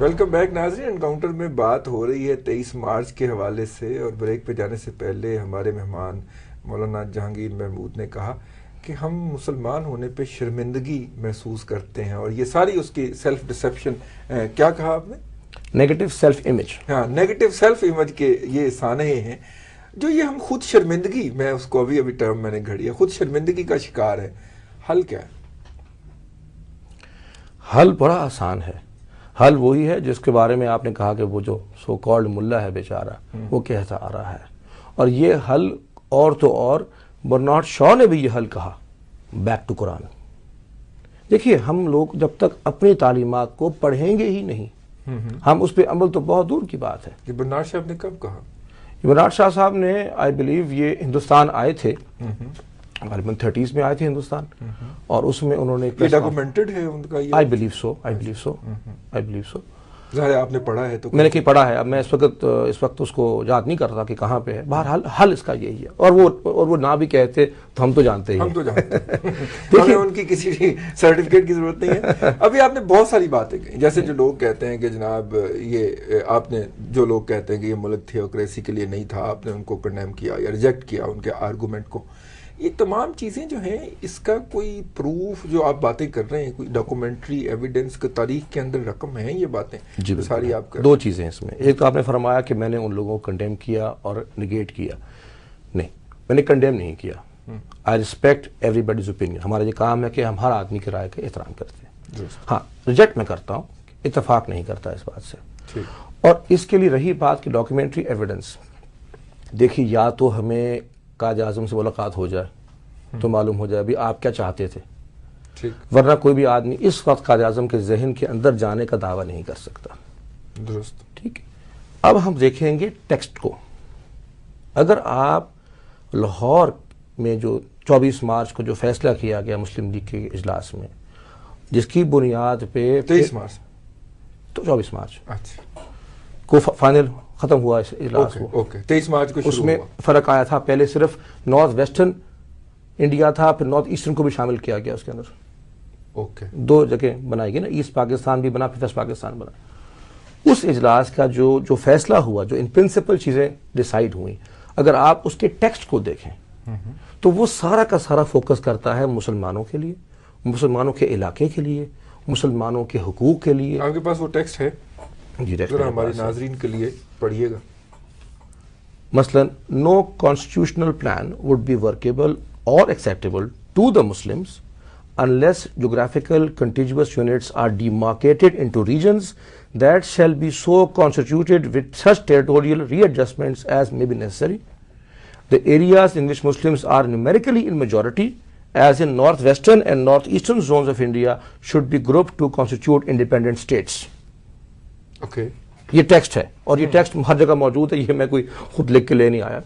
Welcome back ناظرین. Encounter میں بات ہو رہی ہے 23 مارچ کے حوالے سے، اور بریک پہ جانے سے پہلے ہمارے مہمان مولانا جہانگیر محمود نے کہا کہ ہم مسلمان ہونے پہ شرمندگی محسوس کرتے ہیں، اور یہ ساری اس کی سیلف ڈسیپشن. کیا کہا آپ نے؟ Negative self image. ہاں، نیگیٹو سیلف امیج کے یہ سانحے ہیں جو یہ ہم خود شرمندگی، میں اس کو ابھی ٹرم میں نے گھڑی ہے، خود شرمندگی کا شکار ہے. حل کیا ہے؟ حل بڑا آسان ہے. حل وہی ہے جس کے بارے میں آپ نے کہا کہ وہ جو سو کالڈ ملا ہے بیچارہ، وہ کہتا آ رہا ہے. اور یہ حل اور تو اور برنارڈ شاء نے بھی یہ حل کہا، بیک ٹو قرآن. دیکھیے، ہم لوگ جب تک اپنی تعلیمات کو پڑھیں گے ہی نہیں، ہم اس پہ عمل تو بہت دور کی بات ہے. یہ برنارڈ شاہ نے کب کہا؟ برنارڈ شاہ صاحب نے آئی بلیو یہ ہندوستان آئے تھے، غالباً 30s میں آئے تھے ہندوستان، اور اس میں انہوں نے ڈاکومنٹڈ ہے ان کا یہ؟ I believe so. ظاہر آپ نے پڑھا ہے تو؟ میں نے کہیں پڑھا ہے، اب میں اس وقت اس کو یاد نہیں کرتا کہ کہاں پہ ہے. بہرحال حل اس کا یہی ہے، اور وہ نہ بھی کہتے تو ہم تو جانتے ہی ہیں. ہمیں ان کی کسی سرٹیفکیٹ کی ضرورت نہیں ہے. ابھی آپ نے بہت ساری باتیں کہیں، جیسے جو لوگ کہتے ہیں کہ جناب یہ آپ نے، جو لوگ کہتے ہیں کہ یہ ملک تھیوکریسی کے لیے نہیں تھا، آپ نے ان کو کنڈیم کیا یا ریجیکٹ کیا ان کے آرگومنٹ کو. یہ تمام چیزیں جو ہیں، اس کا کوئی پروف جو آپ باتیں کر رہے ہیں، کوئی ڈاکومنٹری ایویڈنس کا تاریخ کے اندر رقم ہے یہ باتیں؟ جی ساری آپ دو چیزیں اس میں. ایک تو آپ نے فرمایا کہ میں نے ان لوگوں کو کنڈیم کیا اور نگیٹ کیا. نہیں، میں نے کنڈیم نہیں کیا. I respect every bodies opinion. ہمارا یہ کام ہے کہ ہم ہر آدمی کی رائے کا احترام کرتے ہیں. ہاں، ریجیکٹ میں کرتا ہوں، اتفاق نہیں کرتا اس بات سے. اور اس کے لیے رہی بات کی ڈاکیومنٹری ایویڈنس، دیکھیے یا تو ہمیں قائد اعظم سے ملاقات ہو جائے تو معلوم ہو جائے ابھی آپ کیا چاہتے تھے، ورنہ کوئی بھی آدمی اس وقت قائد اعظم کے ذہن کے اندر جانے کا دعویٰ نہیں کر سکتا. درست. ٹھیک ہے. اب ہم دیکھیں گے ٹیکسٹ کو. اگر آپ لاہور میں جو 24 مارچ کو جو فیصلہ کیا گیا مسلم لیگ کے اجلاس میں، جس کی بنیاد پہ 23 مارچ تو 24 مارچ کو فائنل ختم ہوا اس اجلاس کو. 23 مارچ کو اس میں فرق آیا تھا، پہلے صرف نارتھ ویسٹرن انڈیا تھا، پھر نارتھ ایسٹرن کو بھی شامل کیا گیا اس کے اندر. دو جگہ بنائی گئی نا، ایسٹ پاکستان بھی بنا، پھر ویسٹ پاکستان بنا. اس اجلاس کا جو فیصلہ ہوا، جو ان پرنسپل چیزیں ڈیسائیڈ ہوئیں، اگر آپ اس کے ٹیکسٹ کو دیکھیں تو وہ سارا کا سارا فوکس کرتا ہے مسلمانوں کے لیے، مسلمانوں کے علاقے کے لیے، مسلمانوں کے حقوق کے لیے. آپ کے پاس وہ ٹیکسٹ ہے؟ جی، ذرا ہمارے ناظرین کے لیے پڑھیے گا. مثلا no constitutional plan would be workable or acceptable to the Muslims unless geographical contiguous units are demarcated into regions that shall be so constituted with such territorial readjustments as may be necessary. The areas in which Muslims are numerically in majority, as in northwestern and northeastern zones of India, should be grouped to constitute independent states. Okay. یہ text ہے، اور یہ text ہر جگہ موجود ہے، یہ میں کوئی خود لکھ کے لے نہیں آیا.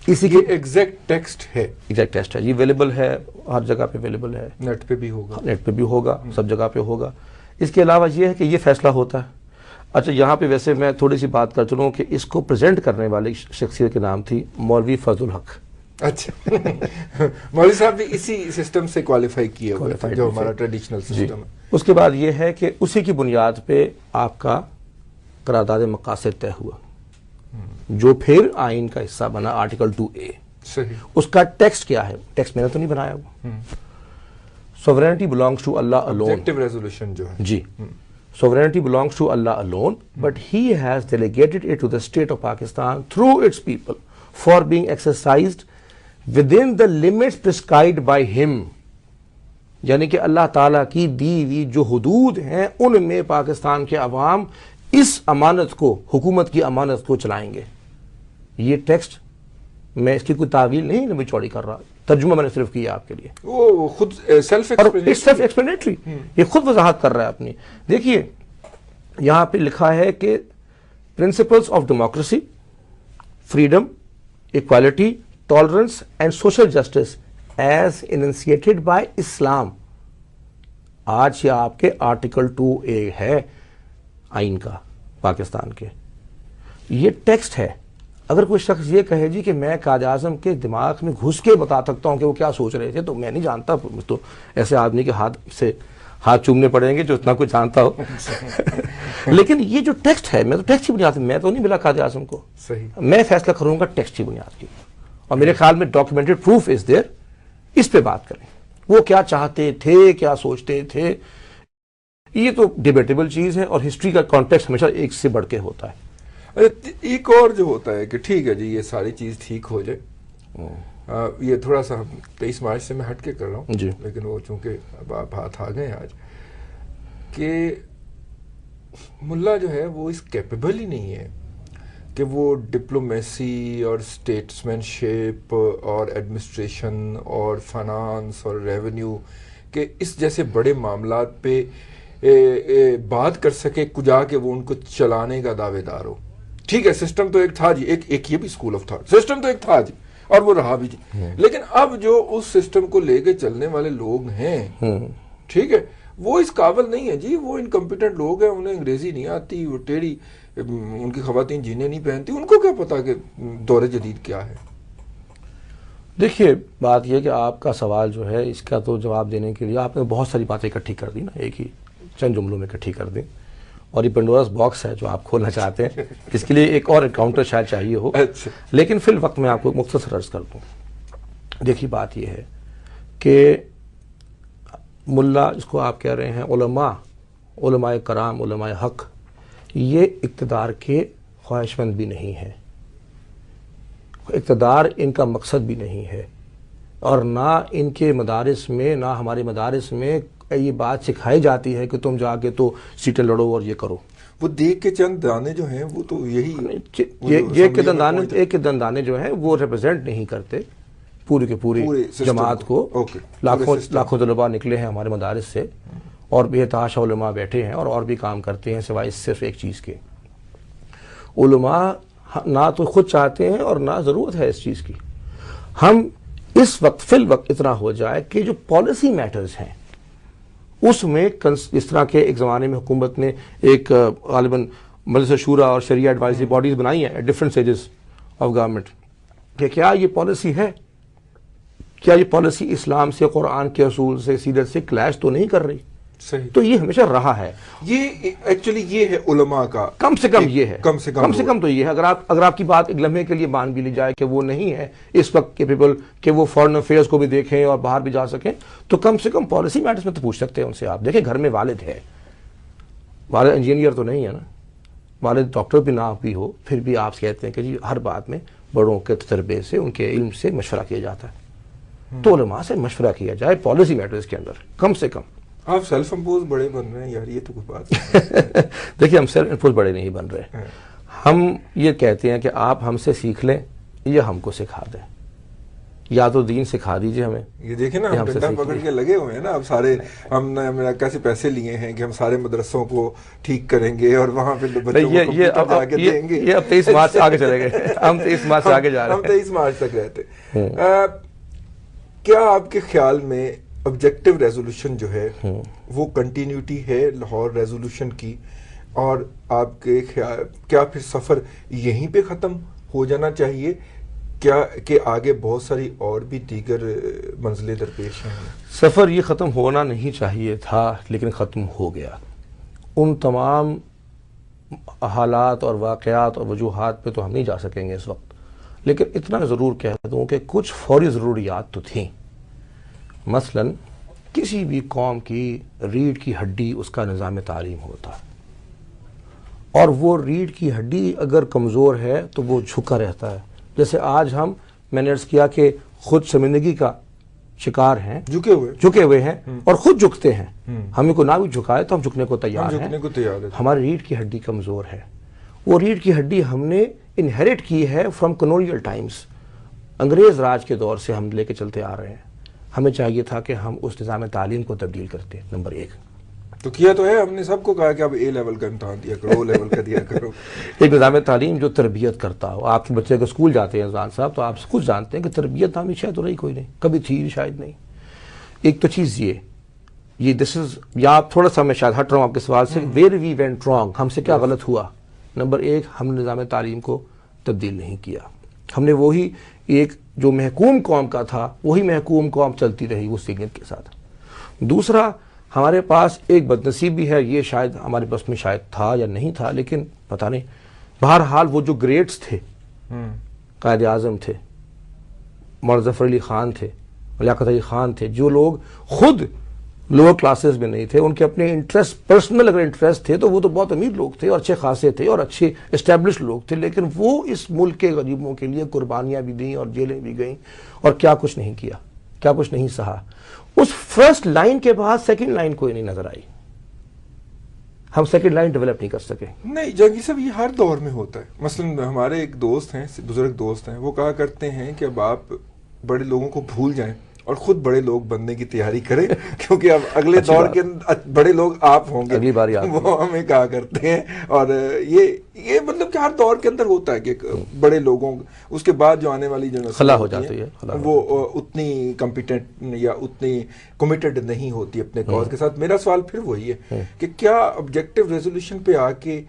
اسی کی ایگزیکٹ ٹیکسٹ ہے. ایگزیکٹ ٹیکسٹ ہے، یہ اویلیبل ہے، ہر جگہ پہ اویلیبل ہے. نیٹ پہ بھی ہوگا. نیٹ پہ بھی ہوگا، سب جگہ پہ ہوگا. اس کے علاوہ یہ ہے کہ یہ فیصلہ ہوتا ہے. اچھا، یہاں پہ ویسے میں تھوڑی سی بات کر چلوں کہ اس کو پریزنٹ کرنے والے شخصیت کے نام تھی مولوی فضل الحق. اچھا، مولوی صاحب بھی اسی سسٹم سے کوالیفائی کیے ہوئے تھے جو ہمارا ٹریڈیشنل سسٹم ہے. اس کے بعد یہ ہے کہ اسی کی بنیاد پہ آپ کا قرارداد مقاصد طے ہوا، جو پھر آئین کا حصہ بنا، آرٹیکل 2A. صحیح. اس کا ٹیکسٹ کیا ہے؟ ٹیکسٹ میں نے تو نہیں بنایا وہ. sovereignty belongs to Allah alone. Objective resolution جو ہے. جی. sovereignty belongs to Allah alone, but he has delegated it to the state of Pakistan through its people for being exercised within the limits prescribed by him. یعنی کہ اللہ تعالیٰ کی دی ہوئی جو حدود ہیں ان میں پاکستان کے عوام اس امانت کو، حکومت کی امانت کو چلائیں گے. یہ ٹیکسٹ میں اس کی کوئی تعویل نہیں لمبی چوڑی کر رہا، ترجمہ میں نے صرف کیا آپ کے لیے. وہ خود سیلف ایکسپلینیٹری، یہ خود وضاحت کر رہا ہے اپنی. دیکھیے یہاں پہ لکھا ہے کہ principles of democracy, freedom, equality, tolerance and social justice as enunciated by Islam. آج یہ آپ کے آرٹیکل 2A ہے آئین کا پاکستان کے. یہ ٹیکسٹ ہے. اگر کوئی شخص یہ کہے جی کہ میں قائد اعظم کے دماغ میں گھس کے بتا سکتا ہوں کہ وہ کیا سوچ رہے تھے، تو میں نہیں جانتا. تو ایسے آدمی کے ہاتھ سے ہاتھ چومنے پڑیں گے جو اتنا کوئی جانتا ہو. لیکن یہ جو ٹیکسٹ ہے، میں تو ٹیکسٹ کی بنیاد میں تو نہیں ملا قائد اعظم کو، میں فیصلہ کروں گا ٹیکسٹ کی بنیاد کی، اور میرے خیال میں ڈاکیومنٹڈ پروف از دیئر. اس پہ بات کریں وہ کیا چاہتے تھے، کیا سوچتے تھے، یہ تو ڈیبیٹیبل چیز ہے، اور ہسٹری کا کانٹیکسٹ ہمیشہ ایک سے بڑھ کے ہوتا ہے. ایک اور جو ہوتا ہے کہ ٹھیک ہے جی یہ ساری چیز ٹھیک ہو جائے، یہ تھوڑا سا 23 مارچ سے میں ہٹ کے کر رہا ہوں جی، لیکن وہ چونکہ اب آپ ہاتھ آ گئے آج کہ ملا جو ہے وہ اس کیپیبل ہی نہیں ہے کہ وہ ڈپلومیسی اور اسٹیٹسمین شپ اور ایڈمنسٹریشن اور فائنانس اور ریونیو کہ اس جیسے بڑے معاملات پہ بات کر سکے کجا کہ وہ ان کو چلانے کا دعوے دار ہو. ٹھیک ہے سسٹم تو ایک تھا جی، ایک یہ بھی اسکول آف تھاٹ، سسٹم تو ایک تھا جی اور وہ رہا بھی جی، لیکن اب جو اس سسٹم کو لے کے چلنے والے لوگ ہیں ٹھیک ہے وہ اس قابل نہیں ہے جی، وہ انکمپیٹنٹ لوگ ہیں، انہیں انگریزی نہیں آتی، وہ ٹیڑھی ان کی خواتین جینے نہیں پہنتی، ان کو کیا پتا کہ دور جدید کیا ہے. دیکھیے بات یہ کہ آپ کا سوال جو ہے اس کا تو جواب دینے کے لیے آپ نے بہت ساری باتیں اکٹھی کر دی نا، ایک ہی چند جملوں میں اکٹھی کر دیں، اور یہ پنڈوراس باکس ہے جو آپ کھولنا چاہتے ہیں، اس کے لیے ایک اور انکاؤنٹر شاید چاہیے ہو، لیکن فی الوقت میں آپ کو مختصر عرض کر دوں. دیکھیے بات یہ ہے کہ ملا جس کو آپ کہہ رہے ہیں، علماء کرام، علماء حق، یہ اقتدار کے خواہش مند بھی نہیں ہے، اقتدار ان کا مقصد بھی نہیں ہے، اور نہ ان کے مدارس میں، نہ ہمارے مدارس میں یہ بات سکھائی جاتی ہے کہ تم جا کے تو سیٹیں لڑو اور یہ کرو. وہ دیکھ کے چند دانے جو ہیں وہ تو یہی ایک کے دندانے جو ہیں وہ ریپرزینٹ نہیں کرتے پوری کے پوری جماعت کو. لاکھوں طلباء نکلے ہیں ہمارے مدارس سے، اور بے تحاشا علماء بیٹھے ہیں اور بھی کام کرتے ہیں سوائے صرف ایک چیز کے. علماء نہ تو خود چاہتے ہیں اور نہ ضرورت ہے اس چیز کی. ہم اس وقت فی الوقت اتنا ہو جائے کہ جو پالیسی میٹرز ہیں اس میں اس طرح کے ایک زمانے میں حکومت نے ایک غالباً مجلس شورا اور شریعہ ایڈوائزری باڈیز بنائی ہیں ڈفرینٹ سٹیجز آف گورنمنٹ، کہ کیا یہ پالیسی ہے، کیا یہ پالیسی اسلام سے، قرآن کے اصول سے، سیرت سے کلیش تو نہیں کر رہی؟ صحیح. تو یہ ہمیشہ رہا ہے. یہ ایکچولی یہ ہے علماء کا کم سے کم یہ ہے، کم سے کم تو یہ ہے. اگر آپ کی بات ایک لمحے کے لیے مان بھی لی جائے کہ وہ نہیں ہے اس وقت کیپیبل کہ وہ فارن افیئرز کو بھی دیکھیں اور باہر بھی جا سکیں، تو کم سے کم پالیسی میٹرز میں تو پوچھ سکتے ہیں ان سے. آپ دیکھیں گھر میں والد ہے، والد انجینئر تو نہیں ہے نا، والد ڈاکٹر بھی نہ بھی ہو، پھر بھی آپ کہتے ہیں کہ جی ہر بات میں بڑوں کے تجربے سے، ان کے علم سے مشورہ کیا جاتا ہے. تو علماء سے مشورہ کیا جائے پالیسی میٹرز کے اندر کم سے کم. آپ سیلف امپوز بڑے بن رہے ہیں یار، یہ تو کوئی بات نہیں. دیکھیے ہم سیلف امپوز بڑے نہیں بن رہے، ہم یہ کہتے ہیں کہ آپ ہم سے سیکھ لیں یا ہم کو سکھا دیں، یا تو دین سکھا دیجئے ہمیں. یہ دیکھیں نا ہم ڈنڈا پکڑ کے لگے ہوئے ہیں نا، اب سارے ہم نے امریکہ سے پیسے لیے ہیں کہ ہم سارے مدرسوں کو ٹھیک کریں گے اور وہاں پہ بچوں کو کمپیوٹر جا کے دیں گے. یہ اب 23 مارچ سے آگے چلے گئے، ہم 23 مارچ سے آگے جا رہے ہیں، ہم 23 مارچ تک رہتے. کیا آپ کے خیال میں آبجیکٹو ریزولوشن جو ہے وہ کنٹینیوٹی ہے لاہور ریزولوشن کی، اور آپ کے خیال کیا پھر سفر یہیں پہ ختم ہو جانا چاہیے کیا کہ آگے بہت ساری اور بھی دیگر منزلیں درپیش ہیں؟ سفر یہ ختم ہونا نہیں چاہیے تھا لیکن ختم ہو گیا. ان تمام حالات اور واقعات اور وجوہات پہ تو ہم نہیں جا سکیں گے اس وقت، لیکن اتنا ضرور کہہ دوں کہ کچھ فوری ضروریات تو تھیں. مثلا کسی بھی قوم کی ریڑھ کی ہڈی اس کا نظام تعلیم ہوتا ہے، اور وہ ریڑھ کی ہڈی اگر کمزور ہے تو وہ جھکا رہتا ہے. جیسے آج میں نے عرض کیا کہ خود شرمندگی کا شکار ہیں، جھکے ہوئے ہیں اور خود جھکتے ہیں. ہمیں کو نہ بھی جھکائے تو ہم جھکنے کو تیار ہیں. ہماری ریڑھ کی ہڈی کمزور ہے. وہ ریڑھ کی ہڈی ہم نے انہیریٹ کی ہے فرام کلونیل ٹائمز، انگریز راج کے دور سے ہم لے کے چلتے آ رہے ہیں. ہمیں چاہیے تھا کہ ہم اس نظام تعلیم کو تبدیل کرتے. نمبر 1 تو کیا تو ہے، ہم نے سب کو کہا کہ اب اے لیول کا امتحان دیا کرو، او لیول کا دیا کرو. ایک نظام تعلیم جو تربیت کرتا ہو. آپ کے بچے اگر اسکول جاتے ہیں رضوان صاحب تو آپ خود جانتے ہیں کہ تربیت ہمیشہ تو رہی کوئی نہیں، کبھی تھی شاید نہیں. ایک تو چیز یہ دس از، یا آپ تھوڑا سا میں شاید ہٹ رہا ہوں آپ کے سوال سے، ویئر وی وینٹ رانگ، ہم سے کیا غلط ہوا. نمبر 1 ہم نے نظام تعلیم کو تبدیل نہیں کیا. ہم نے وہی ایک جو محکوم قوم کا تھا وہی محکوم قوم چلتی رہی وہ سیگنٹ کے ساتھ. دوسرا ہمارے پاس ایک بدنصیب بھی ہے، یہ شاید ہمارے بس میں شاید تھا یا نہیں تھا، لیکن پتہ نہیں، بہرحال وہ جو گریٹس تھے، قائد اعظم تھے، مولانا ظفر علی خان تھے، لیاقت علی خان تھے، جو لوگ خود لوور کلاسز میں نہیں تھے، ان کے اپنے انٹرسٹ، پرسنل اگر انٹرسٹ تھے تو وہ تو بہت امیر لوگ تھے اور اچھے خاصے تھے اور اچھے اسٹیبلش لوگ تھے، لیکن وہ اس ملک کے غریبوں کے لیے قربانیاں بھی دیں اور جیلیں بھی گئیں اور کیا کچھ نہیں کیا، کیا کچھ نہیں سہا۔ اس فرسٹ لائن کے بعد سیکنڈ لائن کوئی نہیں نظر آئی، ہم سیکنڈ لائن ڈیولپ نہیں کر سکے۔ نہیں جنگی صاحب، یہ ہر دور میں ہوتا ہے۔ مثلا ہمارے ایک دوست ہیں، بزرگ دوست ہیں، وہ کہا کرتے ہیں کہ اب آپ بڑے لوگوں کو بھول جائیں اور خود بڑے لوگ بننے کی تیاری کریں، کیونکہ اب اگلے دور کے بڑے لوگ آپ ہوں گے، اگلی باری وہ ہمیں کہا کرتے ہیں۔ اور یہ مطلب کہ ہر دور کے اندر ہوتا ہے کہ بڑے لوگوں، اس کے بعد جو آنے والی جو خلا ہو جاتی ہے، وہ اتنی کمپیٹنٹ یا اتنی کمیٹڈ نہیں ہوتی اپنے کاز کے ساتھ۔ میرا سوال پھر وہی ہے کہ کیا آبجیکٹو ریزولوشن پہ آ کے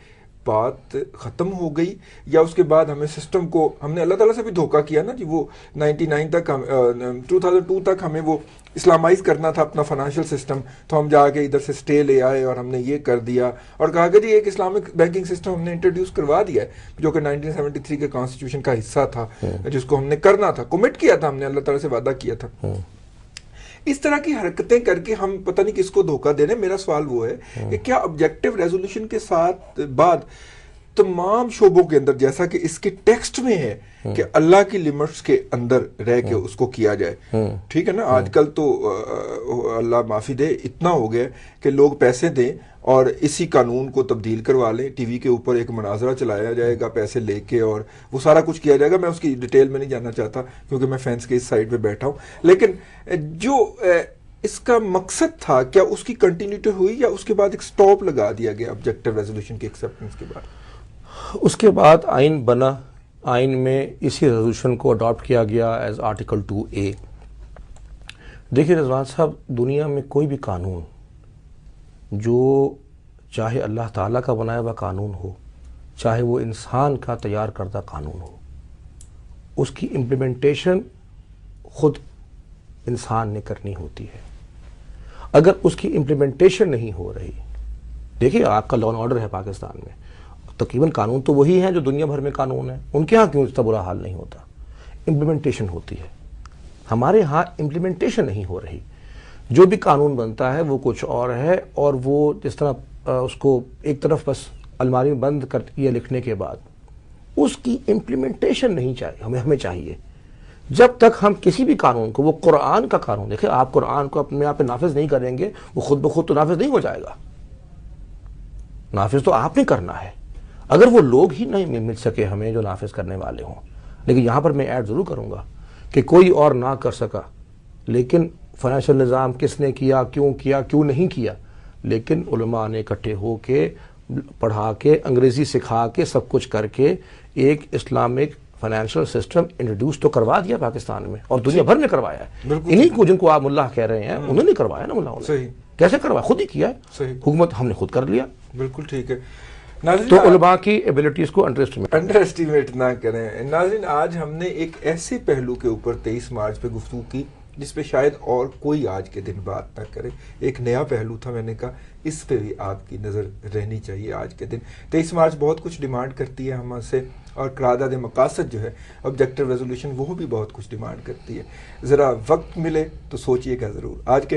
بات ختم ہو گئی، یا اس کے بعد ہمیں سسٹم کو، ہم نے اللہ تعالیٰ سے بھی دھوکہ کیا نا جی، وہ 99 تک 2002 تک ہمیں وہ اسلامائز کرنا تھا اپنا فائنینشیل سسٹم، تو ہم جا کے ادھر سے سٹے لے آئے اور ہم نے یہ کر دیا اور کہا کہ جی ایک اسلامک بینکنگ سسٹم ہم نے انٹروڈیوس کروا دیا ہے، جو کہ 1973 کے کانسٹیٹیوشن کا حصہ تھا، جس کو ہم نے کرنا تھا، کمٹ کیا تھا، ہم نے اللہ تعالیٰ سے وعدہ کیا تھا۔ اس طرح کی حرکتیں کر کے ہم پتہ نہیں کس کو دھوکہ دے رہے ہیں۔ میرا سوال وہ ہے کہ کیا آبجیکٹو ریزولوشن کے ساتھ بعد تمام شعبوں کے اندر، جیسا کہ اس کے ٹیکسٹ میں ہے کہ اللہ کی لمٹس کے اندر رہ کے اس کو کیا جائے، ٹھیک ہے نا؟ آج کل تو اللہ معافی دے اتنا ہو گیا کہ لوگ پیسے دیں اور اسی قانون کو تبدیل کروا لیں، ٹی وی کے اوپر ایک مناظرہ چلایا جائے گا پیسے لے کے اور وہ سارا کچھ کیا جائے گا۔ میں اس کی ڈیٹیل میں نہیں جاننا چاہتا کیونکہ میں فینس کے اس سائڈ پہ بیٹھا ہوں، لیکن جو اس کا مقصد تھا، کیا اس کی کنٹینیوٹی ہوئی یا اس کے بعد ایک سٹاپ لگا دیا گیا آبجیکٹو ریزولوشن کی ایکسیپٹنس کے بعد؟ اس کے بعد آئین بنا، آئین میں اسی ریزولوشن کو اڈاپٹ کیا گیا ایز آرٹیکل 2A۔ دیکھیے رضوان صاحب، دنیا میں کوئی بھی قانون جو چاہے اللہ تعالیٰ کا بنایا ہوا قانون ہو، چاہے وہ انسان کا تیار کردہ قانون ہو، اس کی امپلیمنٹیشن خود انسان نے کرنی ہوتی ہے۔ اگر اس کی امپلیمنٹیشن نہیں ہو رہی، دیکھیے آپ کا لا اینڈ آرڈر ہے پاکستان میں، تقریباً قانون تو وہی ہیں جو دنیا بھر میں قانون ہیں، ان کے ہاں کیوں اتنا برا حال نہیں ہوتا؟ امپلیمنٹیشن ہوتی ہے، ہمارے ہاں امپلیمنٹیشن نہیں ہو رہی۔ جو بھی قانون بنتا ہے وہ کچھ اور ہے، اور وہ جس طرح اس کو ایک طرف بس الماری میں بند کر دیا لکھنے کے بعد، اس کی امپلیمنٹیشن نہیں چاہیے، ہمیں چاہیے۔ جب تک ہم کسی بھی قانون کو، وہ قرآن کا قانون، دیکھیں آپ قرآن کو اپنے آپ پہ نافذ نہیں کریں گے، وہ خود بخود تو نافذ نہیں ہو جائے گا، نافذ تو آپ نے کرنا ہے۔ اگر وہ لوگ ہی نہیں مل سکے ہمیں جو نافذ کرنے والے ہوں، لیکن یہاں پر میں ایڈ ضرور کروں گا کہ کوئی اور نہ کر سکا، لیکن فائنینشیل نظام کس نے کیا، کیوں نہیں کیا، لیکن علماء نے اکٹھے ہو کے، پڑھا کے، انگریزی سکھا کے، سب کچھ کر کے ایک اسلامک فائنینشیل سسٹم انٹروڈیوس تو کروا دیا پاکستان میں، اور دنیا بھر میں کروایا ہے۔ انہی کو جن کو آپ ملا کہہ رہے ہیں، انہوں نے کروایا نا، ملاؤں نے کیسے کروایا؟ خود ہی کیا ہے، حکومت ہم نے خود کر لیا۔ بالکل ٹھیک ہے۔ تو علماء کی ایبلٹیز کو انڈر اسٹیمیٹ نہ کریں۔ ناظرین، آج ہم نے ایک ایسے پہلو کے اوپر 23 مارچ پہ گفتگو کی جس پہ شاید اور کوئی آج کے دن بات نہ کرے۔ ایک نیا پہلو تھا، میں نے کہا اس پہ بھی آپ کی نظر رہنی چاہیے آج کے دن۔ 23 مارچ بہت کچھ ڈیمانڈ کرتی ہے ہم سے، اور قرارداد مقاصد جو ہے آبجیکٹو ریزولوشن، وہ بھی بہت کچھ ڈیمانڈ کرتی ہے۔ ذرا وقت ملے تو سوچئے گا ضرور۔ آج کے